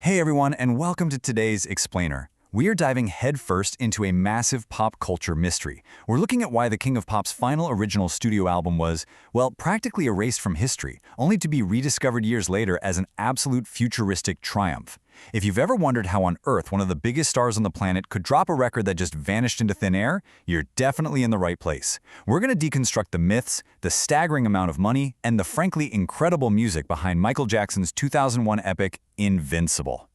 Hey everyone, and welcome to today's Explainer. We are diving headfirst into a massive pop culture mystery. We're looking at why the King of Pop's final original studio album was, well, practically erased from history, only to be rediscovered years later as an absolute futuristic triumph. If you've ever wondered how on Earth one of the biggest stars on the planet could drop a record that just vanished into thin air, you're definitely in the right place. We're going to deconstruct the myths, the staggering amount of money, and the frankly incredible music behind Michael Jackson's 2001 epic, Invincible.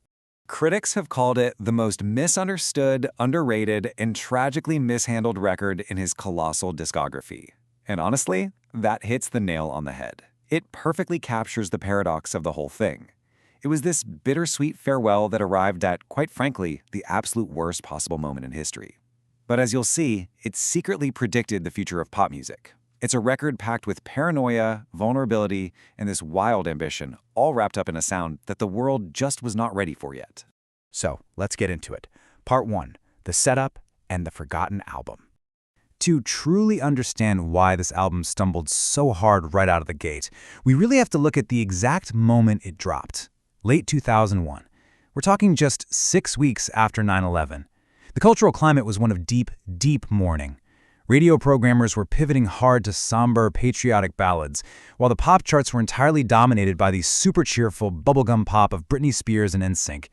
Critics have called it the most misunderstood, underrated, and tragically mishandled record in his colossal discography. And honestly, that hits the nail on the head. It perfectly captures the paradox of the whole thing. It was this bittersweet farewell that arrived at, quite frankly, the absolute worst possible moment in history. But as you'll see, it secretly predicted the future of pop music. It's a record packed with paranoia, vulnerability, and this wild ambition, all wrapped up in a sound that the world just was not ready for yet. So, let's get into it. Part 1. The Setup and the Forgotten Album. To truly understand why this album stumbled so hard right out of the gate, we really have to look at the exact moment it dropped. Late 2001. We're talking just 6 weeks after 9/11. The cultural climate was one of deep, deep mourning. Radio programmers were pivoting hard to somber, patriotic ballads, while the pop charts were entirely dominated by the super cheerful bubblegum pop of Britney Spears and NSYNC.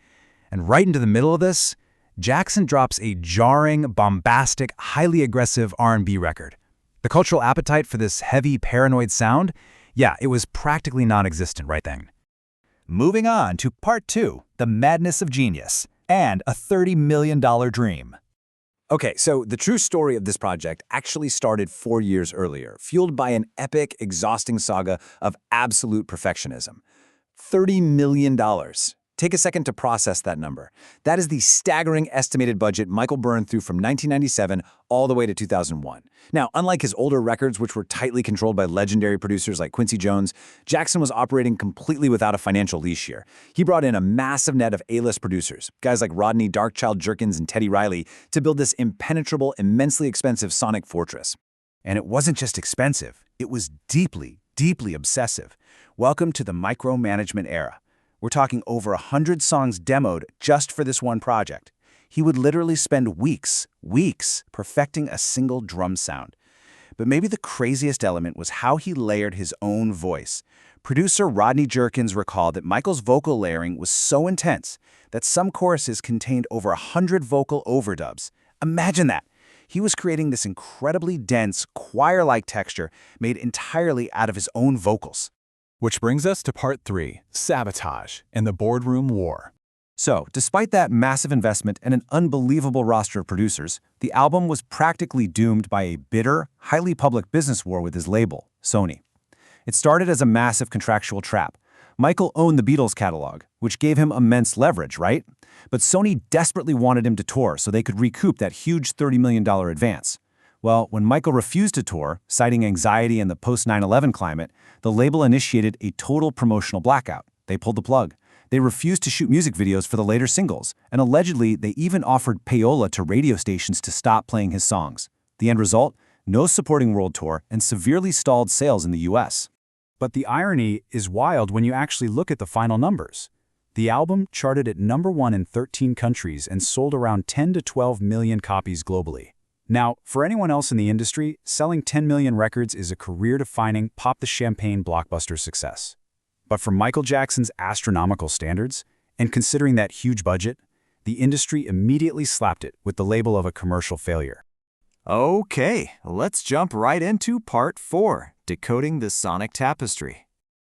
And right into the middle of this, Jackson drops a jarring, bombastic, highly aggressive R&B record. The cultural appetite for this heavy, paranoid sound? Yeah, it was practically non-existent right then. Moving on to Part 2, The Madness of Genius, and a $30 million dream. Okay, so the true story of this project actually started 4 years earlier, fueled by an epic, exhausting saga of absolute perfectionism. $30 million. Take a second to process that number. That is the staggering estimated budget Michael burned through from 1997 all the way to 2001. Now, unlike his older records, which were tightly controlled by legendary producers like Quincy Jones, Jackson was operating completely without a financial leash here. He brought in a massive net of A-list producers, guys like Rodney Jerkins and Teddy Riley, to build this impenetrable, immensely expensive sonic fortress. And it wasn't just expensive, it was deeply, deeply obsessive. Welcome to the micromanagement era. We're talking over 100 songs demoed just for this one project. He would literally spend weeks perfecting a single drum sound. But maybe the craziest element was how he layered his own voice. Producer Rodney Jerkins recalled that Michael's vocal layering was so intense that some choruses contained over 100 vocal overdubs. Imagine that! He was creating this incredibly dense, choir-like texture made entirely out of his own vocals. Which brings us to Part 3, Sabotage and the Boardroom War. So, despite that massive investment and an unbelievable roster of producers, the album was practically doomed by a bitter, highly public business war with his label, Sony. It started as a massive contractual trap. Michael owned the Beatles catalog, which gave him immense leverage, right? But Sony desperately wanted him to tour so they could recoup that huge $30 million advance. Well, when Michael refused to tour, citing anxiety and the post-9/11 climate, the label initiated a total promotional blackout. They pulled the plug. They refused to shoot music videos for the later singles, and allegedly they even offered payola to radio stations to stop playing his songs. The end result? No supporting world tour and severely stalled sales in the US. But the irony is wild when you actually look at the final numbers. The album charted at #1 in 13 countries and sold around 10 to 12 million copies globally. Now, for anyone else in the industry, selling 10 million records is a career-defining, pop-the-champagne blockbuster success. But for Michael Jackson's astronomical standards, and considering that huge budget, the industry immediately slapped it with the label of a commercial failure. Okay, let's jump right into Part 4, Decoding the Sonic Tapestry.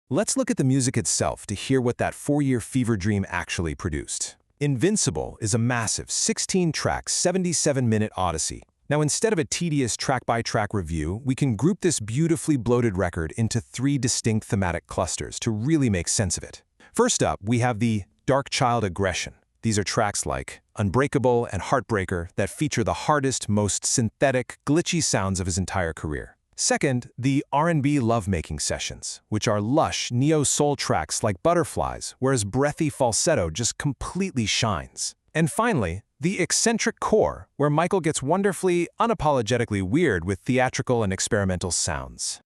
Let's look at the music itself to hear what that 4-year fever dream actually produced. Invincible is a massive 16-track, 77-minute odyssey. Now, instead of a tedious track-by-track review, we can group this beautifully bloated record into 3 distinct thematic clusters to really make sense of it. First up, we have the Dark Child Aggression. These are tracks like Unbreakable and Heartbreaker that feature the hardest, most synthetic, glitchy sounds of his entire career. Second, the R&B lovemaking sessions, which are lush, neo-soul tracks like Butterflies, where his breathy falsetto just completely shines. And finally, the eccentric core, where Michael gets wonderfully, unapologetically weird with theatrical and experimental sounds.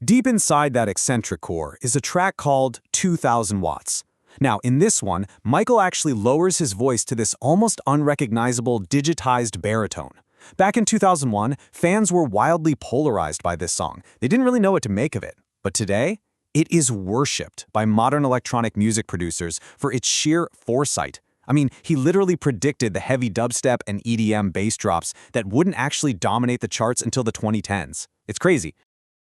Deep inside that eccentric core is a track called 2000 Watts. Now, in this one, Michael actually lowers his voice to this almost unrecognizable digitized baritone. Back in 2001, fans were wildly polarized by this song. They didn't really know what to make of it. But today, it is worshipped by modern electronic music producers for its sheer foresight. I mean, he literally predicted the heavy dubstep and EDM bass drops that wouldn't actually dominate the charts until the 2010s. It's crazy.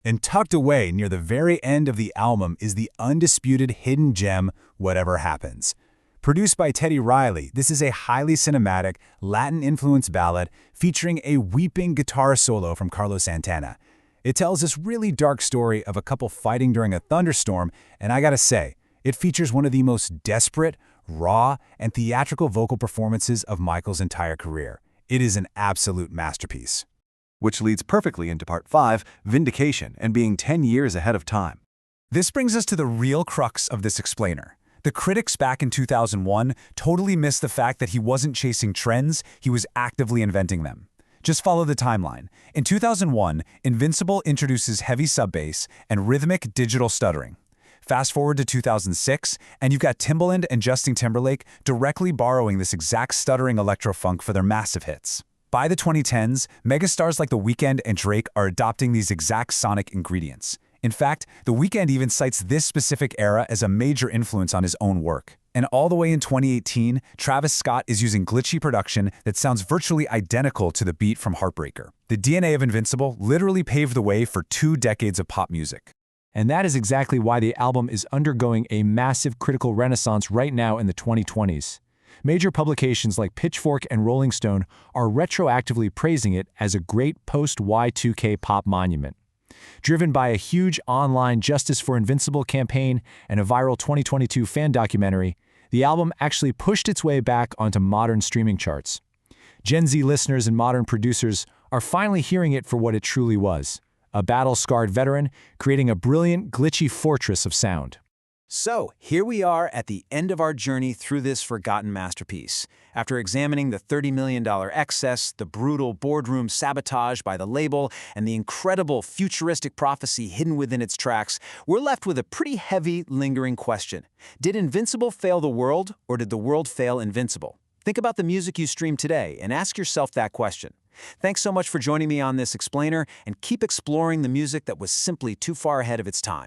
And tucked away near the very end of the album is the undisputed hidden gem, Whatever Happens. Produced by Teddy Riley, this is a highly cinematic, Latin-influenced ballad featuring a weeping guitar solo from Carlos Santana. It tells this really dark story of a couple fighting during a thunderstorm, and I gotta say, it features one of the most desperate, raw, and theatrical vocal performances of Michael's entire career. It is an absolute masterpiece. Which leads perfectly into part 5, Vindication, and being 10 years ahead of time. This brings us to the real crux of this explainer. The critics back in 2001 totally missed the fact that he wasn't chasing trends, he was actively inventing them. Just follow the timeline. In 2001, Invincible introduces heavy sub-bass and rhythmic digital stuttering. Fast forward to 2006, and you've got Timbaland and Justin Timberlake directly borrowing this exact stuttering electro-funk for their massive hits. By the 2010s, megastars like The Weeknd and Drake are adopting these exact sonic ingredients. In fact, The Weeknd even cites this specific era as a major influence on his own work. And all the way in 2018, Travis Scott is using glitchy production that sounds virtually identical to the beat from Heartbreaker. The DNA of Invincible literally paved the way for 2 decades of pop music. And that is exactly why the album is undergoing a massive critical renaissance right now in the 2020s. Major publications like Pitchfork and Rolling Stone are retroactively praising it as a great post-Y2K pop monument. Driven by a huge online Justice for Invincible campaign and a viral 2022 fan documentary, the album actually pushed its way back onto modern streaming charts. Gen Z listeners and modern producers are finally hearing it for what it truly was, a battle-scarred veteran creating a brilliant, glitchy fortress of sound. So, here we are at the end of our journey through this forgotten masterpiece. After examining the $30 million excess, the brutal boardroom sabotage by the label, and the incredible futuristic prophecy hidden within its tracks, we're left with a pretty heavy, lingering question. Did Invincible fail the world, or did the world fail Invincible? Think about the music you stream today and ask yourself that question. Thanks so much for joining me on this explainer, and keep exploring the music that was simply too far ahead of its time.